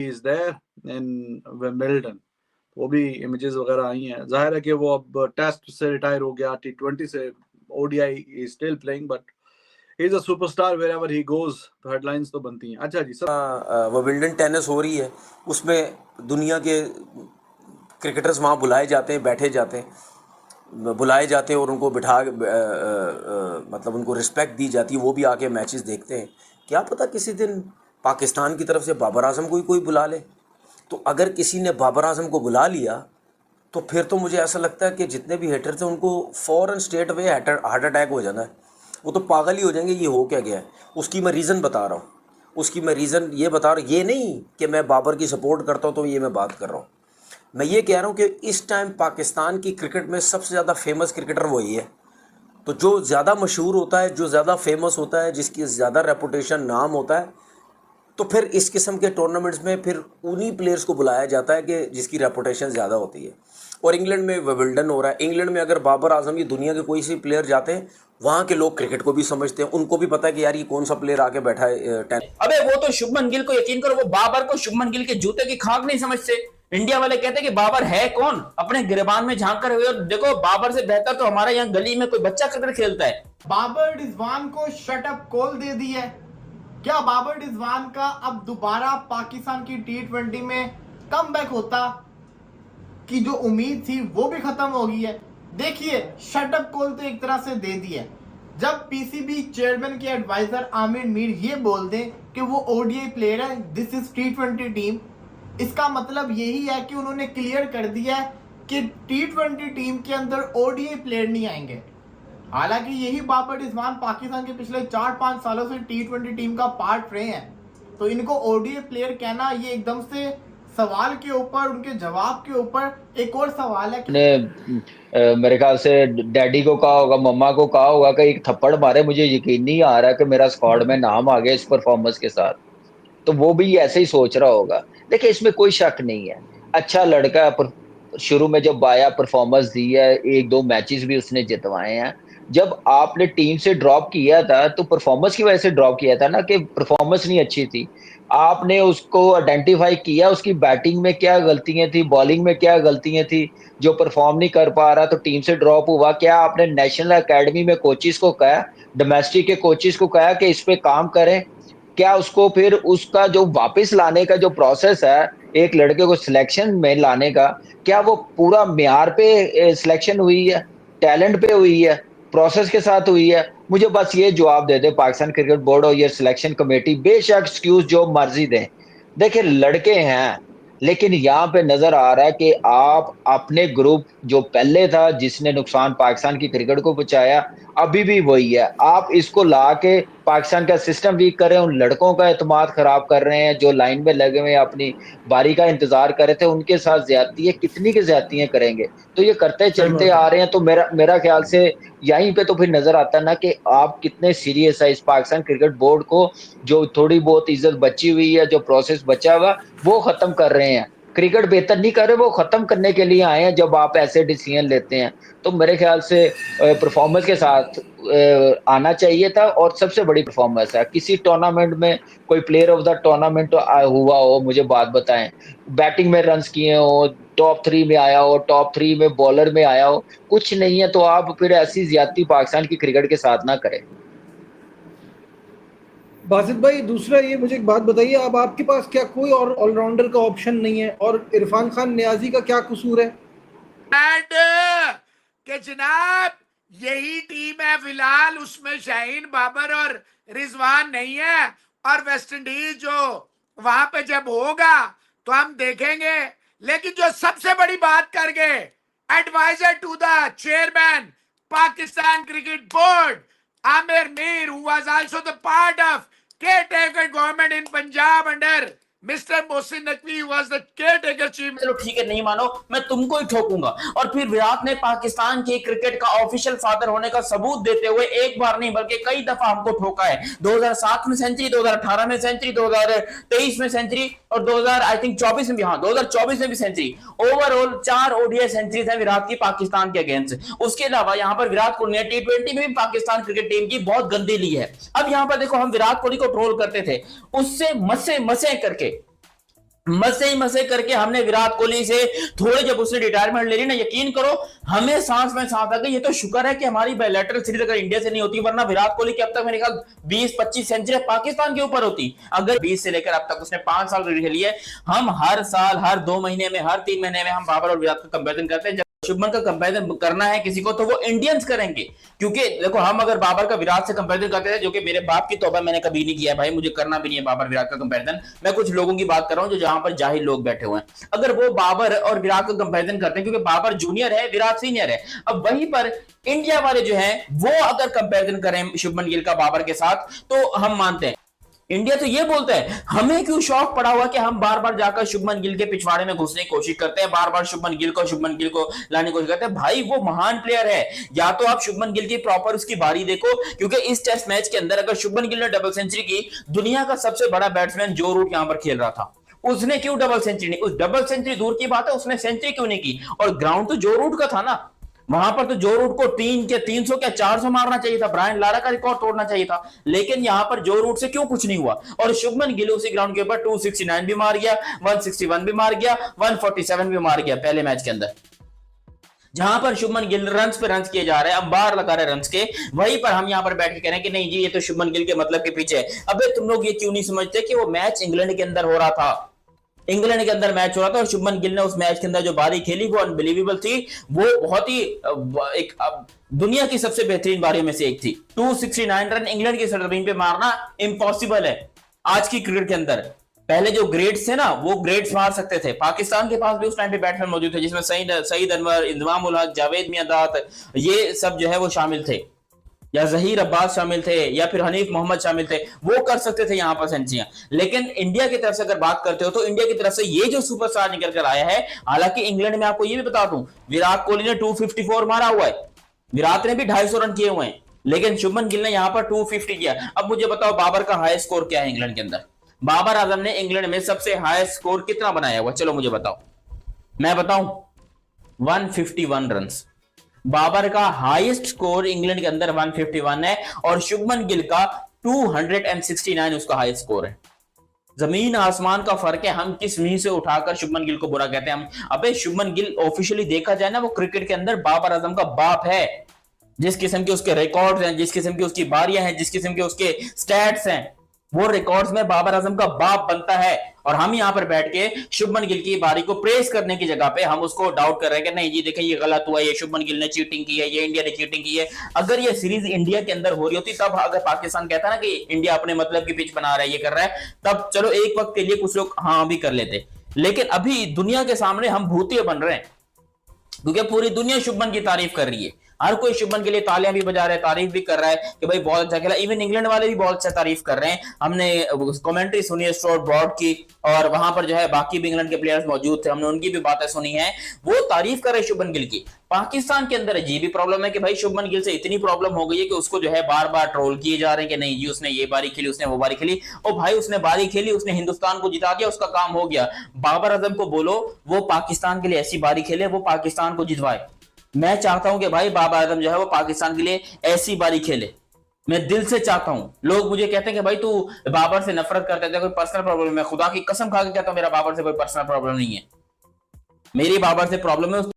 Is there in Wimbledon, वो भी images वगैरह आई हैं। जाहिर है कि वो अब टेस्ट से रिटायर हो गया, T20 से, ODI is still playing, but he is a superstar wherever he goes, तो हेडलाइंस तो बनती हैं। अच्छा जी, सब विंबलडन टेनिस हो रही है, उसमें दुनिया के क्रिकेटर्स वहाँ बुलाए जाते हैं, बैठे जाते हैं, बुलाए जाते हैं और उनको बिठा मतलब उनको रिस्पेक्ट दी जाती है, वो भी आके मैचेस देखते हैं। क्या पता किसी दिन पाकिस्तान की तरफ से बाबर आजम को ही कोई बुला ले। तो अगर किसी ने बाबर आजम को बुला लिया तो फिर तो मुझे ऐसा लगता है कि जितने भी हेटर थे उनको फ़ौरन स्ट्रेट वे हार्ट अटैक हो जाना है। वो तो पागल ही हो जाएंगे, ये हो क्या गया है। उसकी मैं रीज़न बता रहा हूँ, उसकी मैं रीज़न ये बता रहा हूँ, ये नहीं कि मैं बाबर की सपोर्ट करता हूँ तो ये मैं बात कर रहा हूँ। मैं ये कह रहा हूँ कि इस टाइम पाकिस्तान की क्रिकेट में सबसे ज़्यादा फेमस क्रिकेटर वही है। तो जो ज़्यादा मशहूर होता है, जो ज़्यादा फेमस होता है, जिसकी ज़्यादा रेपुटेशन, नाम होता है, तो फिर इस किस्म के टूर्नामेंट्स में फिर उन्हीं प्लेयर्स को बुलाया जाता है कि जिसकी रेपुटेशन ज़्यादा होती है। और इंग्लैंड में विंबलडन हो रहा है। इंग्लैंड में अगर बाबर आजम ये दुनिया के कोई से प्लेयर जाते हैं, वहाँ के लोग क्रिकेट को भी समझते हैं, उनको भी पता है कि यार ये कौन सा प्लेयर आके बैठा है। अबे वो तो शुभमन गिल को, यकीन करो, वो बाबर को शुभमन गिल के जूते की खाक नहीं समझते। इंडिया वाले कहते हैं कि बाबर है कौन, अपने गिरबान में झांक कर हुए। और देखो, बाबर से बेहतर तो हमारे यहाँ गली में कोई बच्चा क्रिकेट खेलता है। बाबर रिजवान को शट अप कॉल दे दी है। क्या बाबर रिजवान का अब दोबारा पाकिस्तान की T20 में कमबैक होता, कि जो उम्मीद थी वो भी खत्म हो गई है। देखिए, शट अप कॉल तो एक तरह से दे दी है। जब पीसीबी चेयरमैन के एडवाइजर आमिर मीर ये बोल दें कि वो ओडीआई प्लेयर है, दिस इज T20 टीम, इसका मतलब यही है कि उन्होंने क्लियर कर दिया है कि T20 टीम के अंदर ओडीआई प्लेयर नहीं आएंगे। हालांकि यही बाबर रिजवान पाकिस्तान के पिछले 4-5 सालों से T20 टीम का पार्ट रहे हैं, तो इनको ओडीआई प्लेयर कहना ये एकदम से सवाल के ऊपर, उनके जवाब के ऊपर एक और सवाल है। मेरे ख्याल से डैडी को कहा होगा, मम्मा को कहा होगा कि एक थप्पड़ मारे, मुझे यकीन नहीं आ रहा कि मेरा स्क्वाड में नाम आ गया इस परफॉर्मेंस के साथ। तो वो भी ऐसे ही सोच रहा होगा। देखिए, इसमें कोई शक नहीं है, अच्छा लड़का है, शुरू में जब आया परफॉर्मेंस दी है, 1-2 मैचेस भी उसने जितवाए हैं। जब आपने टीम से ड्रॉप किया था तो परफॉर्मेंस की वजह से ड्रॉप किया था ना, कि परफॉर्मेंस नहीं अच्छी थी। आपने उसको आइडेंटिफाई किया, उसकी बैटिंग में क्या गलतियां थी, बॉलिंग में क्या गलतियां थी, जो परफॉर्म नहीं कर पा रहा तो टीम से ड्रॉप हुआ। क्या आपने नेशनल एकेडमी में कोचेस को कहा, डोमेस्टिक के कोचेस को कहा कि इस पे काम करें? क्या उसको फिर उसका जो वापस लाने का जो प्रोसेस है, एक लड़के को सिलेक्शन में लाने का, क्या वो पूरा म्यार पे सिलेक्शन हुई है, टैलेंट पे हुई है, प्रोसेस के साथ हुई है? मुझे बस ये जवाब दे दे पाकिस्तान क्रिकेट बोर्ड और ये सिलेक्शन कमेटी, बेशक एक्सक्यूज जो मर्जी दें। देखिए, लड़के हैं, लेकिन यहाँ पे नजर आ रहा है कि आप अपने ग्रुप जो पहले था, जिसने नुकसान पाकिस्तान की क्रिकेट को पहुंचाया, अभी भी वही है। आप इसको ला के पाकिस्तान का सिस्टम वीक कर रहे हैं, उन लड़कों का एतमाद खराब कर रहे हैं जो लाइन में लगे हुए अपनी बारी का इंतजार कर रहे थे, उनके साथ ज्यादती है। कितनी की ज्यादतियां करेंगे? तो ये करते चलते आ रहे हैं। तो मेरा ख्याल से यहीं पे तो फिर नजर आता है ना कि आप कितने सीरियस है इस पाकिस्तान क्रिकेट बोर्ड को, जो थोड़ी बहुत इज्जत बची हुई है, जो प्रोसेस बचा हुआ, वो खत्म कर रहे हैं। क्रिकेट बेहतर नहीं कर रहे, वो खत्म करने के लिए आए हैं। जब आप ऐसे डिसीजन लेते हैं तो मेरे ख्याल से परफॉर्मेंस के साथ आना चाहिए था। और सबसे बड़ी परफॉर्मेंस है, किसी टूर्नामेंट में कोई प्लेयर ऑफ द टूर्नामेंट हुआ हो, मुझे बात बताएं। बैटिंग में रन्स किए हो, टॉप 3 में आया हो, टॉप 3 में बॉलर में आया हो, कुछ नहीं है। तो आप फिर ऐसी ज्यादती पाकिस्तान की क्रिकेट के साथ ना करें। बासित भाई, दूसरा ये मुझे एक बात बताइए, अब आपके पास क्या कोई और ऑलराउंडर का ऑप्शन नहीं है? और इरफान खान नियाजी का क्या कसूर है? कि जनाब यही टीम है फिलहाल, उसमें शाहीन, बाबर और रिजवान नहीं है। और वेस्ट इंडीज जो वहां पे जब होगा तो हम देखेंगे। लेकिन जो सबसे बड़ी बात कर गए, adviser to the chairman Pakistan cricket board Aamir Mir, who was also the part of caretaker government in Punjab under Mr. Mohsin Naqvi, was the caretaker chief. चलो ठीक है, नहीं मानो, मैं तुमको ही ठोकूंगा। और फिर विराट ने पाकिस्तान के क्रिकेट का ऑफिशियल फादर होने का सबूत देते हुए एक बार नहीं बल्कि कई दफा हमको ठोका है। 2007 में सेंचुरी, 2018 में सेंचुरी, 2023 में सेंचुरी और 2024 में भी, हाँ 2024 में भी सेंचुरी। ओवरऑल 4 ओडीआई सेंचुरी है विराट की पाकिस्तान के अगेंस्ट। उसके अलावा यहाँ पर विराट कोहली ने T20 में भी पाकिस्तान क्रिकेट टीम की बहुत गंदी ली है। अब यहाँ पर देखो, हम विराट कोहली को ट्रोल करते थे, उससे मसे करके मसे करके हमने विराट कोहली से थोड़े, जब उसने रिटायरमेंट ले ली ना, यकीन करो हमें सांस में सांस आ गई। ये तो शुक्र है कि हमारी बायलैटरल सीरीज अगर इंडिया से नहीं होती, वरना विराट कोहली की अब तक मेरे ख्याल 20-25 सेंचुरी पाकिस्तान के ऊपर होती। अगर 20 से लेकर अब तक उसने 5 साल क्रिकेट खेली है। हम हर साल, हर 2 महीने में, हर 3 महीने में हम बाबर और विराट का कंपेरिजन करते हैं। शुभमन का कंपैरिजन करना है किसी को तो वो इंडियंस करेंगे, क्योंकि देखो हम अगर बाबर का विराट से कंपैरिजन करते थे, जो कि मेरे बाप की तौबा मैंने कभी नहीं किया भाई, मुझे करना भी नहीं है बाबर विराट का कंपैरिजन। मैं कुछ लोगों की बात कर रहा हूं जो जहां पर जाहिल लोग बैठे हुए हैं, अगर वो बाबर और विराट का कंपैरिजन करते हैं, क्योंकि बाबर जूनियर है, विराट सीनियर है। अब वहीं पर इंडिया वाले जो है वो अगर कंपैरिजन करें शुभमन गिल का बाबर के साथ, तो हम मानते हैं। इंडिया तो ये बोलता है, हमें क्यों शौक पड़ा हुआ कि हम बार बार जाकर शुभमन गिल के पिछवाड़े में घुसने की कोशिश करते हैं, बार बार शुभमन गिल को लाने की कोशिश करते हैं। भाई वो महान प्लेयर है, या तो आप शुभमन गिल की प्रॉपर उसकी बारी देखो, क्योंकि इस टेस्ट मैच के अंदर अगर शुभमन गिल ने डबल सेंचुरी की, दुनिया का सबसे बड़ा बैट्समैन जो रूट यहां पर खेल रहा था, उसने क्यों डबल सेंचुरी नहीं, उस डबल सेंचुरी दूर की बात है, उसने सेंचुरी क्यों नहीं की? और ग्राउंड तो जो रूट का था ना, वहां पर तो जो रूट को 300 क्या 400 मारना चाहिए था, ब्रायन लारा का रिकॉर्ड तोड़ना चाहिए था, लेकिन यहां पर जो रूट से क्यों कुछ नहीं हुआ। और शुभमन गिल उसी ग्राउंड के ऊपर 269 भी मार गया, 161 भी मार गया, 147 भी मार गया पहले मैच के अंदर। जहां पर शुभमन गिल रन्स पे रन्स किए जा रहे हैं, अंबार लगा रहे रन्स के, वहीं पर हम यहां पर बैठ के कह रहे हैं कि नहीं जी ये तो शुभमन गिल के मतलब के पीछे है। अबे तुम लोग ये क्यों नहीं समझते कि वो मैच इंग्लैंड के अंदर हो रहा था, इंग्लैंड के अंदर मैच हो रहा था, और शुभमन गिल ने उस मैच के अंदर जो बारी खेली वो अनबिलीवेबल थी। वो बहुत ही एक दुनिया की सबसे बेहतरीन बारियों में से एक थी। 269 रन इंग्लैंड की सरजमीन पे मारना इम्पॉसिबल है आज की क्रिकेट के अंदर। पहले जो ग्रेड्स थे ना, वो ग्रेड्स मार सकते थे। पाकिस्तान के पास भी उस टाइम पे बैट्समैन मौजूद थे, जिसमें सईद अनवर, इंजमाम उल हक, जावेद मियांदाद, ये सब जो है वो शामिल थे, या जहीर अब्बास शामिल थे, या फिर हनीफ मोहम्मद शामिल थे, वो कर सकते थे यहां पर सेंचुरियां। लेकिन इंडिया की तरफ से अगर बात करते हो तो इंडिया की तरफ से ये जो सुपरस्टार निकल कर आया है, हालांकि इंग्लैंड में आपको ये भी बता दूं, विराट कोहली ने 254 मारा हुआ है, विराट ने भी 250 रन किए हुए हैं, लेकिन शुभमन गिल ने यहां पर 250 किया। अब मुझे बताओ बाबर का हाईएस्ट स्कोर क्या है इंग्लैंड के अंदर? बाबर आजम ने इंग्लैंड में सबसे हाईएस्ट स्कोर कितना बनाया हुआ, चलो मुझे बताओ, मैं बताऊं, 151 रन। बाबर का हाईएस्ट स्कोर इंग्लैंड के अंदर 151 है, और शुभमन गिल का 269 उसका हाईएस्ट स्कोर है। जमीन आसमान का फर्क है। हम किस मुंह से उठाकर शुभमन गिल को बुरा कहते हैं हम? अबे शुभमन गिल ऑफिशियली देखा जाए ना, वो क्रिकेट के अंदर बाबर आजम का बाप है। जिस किस्म के उसके रिकॉर्ड्स हैं, जिस किस्म की उसकी बारियां हैं, जिस किस्म के उसके स्टैट्स हैं, वो रिकॉर्ड्स में बाबर आजम का बाप बनता है। और हम यहां पर बैठ के शुभमन गिल की बारी को प्रेस करने की जगह पे हम उसको डाउट कर रहे हैं कि नहीं जी देखें ये गलत हुआ, ये शुभमन गिल ने चीटिंग की है, ये इंडिया ने चीटिंग की है। अगर ये सीरीज इंडिया के अंदर हो रही होती, तब अगर पाकिस्तान कहता ना कि इंडिया अपने मतलब की पिच बना रहा है, ये कर रहा है, तब चलो एक वक्त के लिए कुछ लोग हाँ भी कर लेते। लेकिन अभी दुनिया के सामने हम भूतिया बन रहे हैं, क्योंकि पूरी दुनिया शुभमन की तारीफ कर रही है। हर कोई शुभमन के लिए तालियां भी बजा रहा है, तारीफ भी कर रहा है कि भाई बहुत अच्छा खेला। इवन इंग्लैंड वाले भी बहुत अच्छा तारीफ कर रहे हैं। हमने कमेंट्री सुनी है स्टुअर्ट ब्रॉड की, और वहां पर जो है बाकी भी इंग्लैंड के प्लेयर्स मौजूद थे, हमने उनकी भी बातें सुनी है, वो तारीफ कर रहे हैं शुभमन गिल की। पाकिस्तान के अंदर अजीब भी प्रॉब्लम है कि भाई शुभमन गिल से इतनी प्रॉब्लम हो गई है कि उसको जो है बार बार ट्रोल किए जा रहे हैं कि नहीं जी उसने ये बारी खेली, उसने वो बारी खेली। और भाई उसने बारी खेली, उसने हिंदुस्तान को जिता दिया, उसका काम हो गया। बाबर आजम को बोलो वो पाकिस्तान के लिए ऐसी बारी खेले, वो पाकिस्तान को जितवाए। मैं चाहता हूं कि भाई बाबर आजम जो है वो पाकिस्तान के लिए ऐसी बारी खेले, मैं दिल से चाहता हूं। लोग मुझे कहते हैं कि भाई तू बाबर से नफरत करता है, कोई पर्सनल प्रॉब्लम है। खुदा की कसम खा के कहता हूं मेरा बाबर से कोई पर्सनल प्रॉब्लम नहीं है, मेरी बाबर से प्रॉब्लम है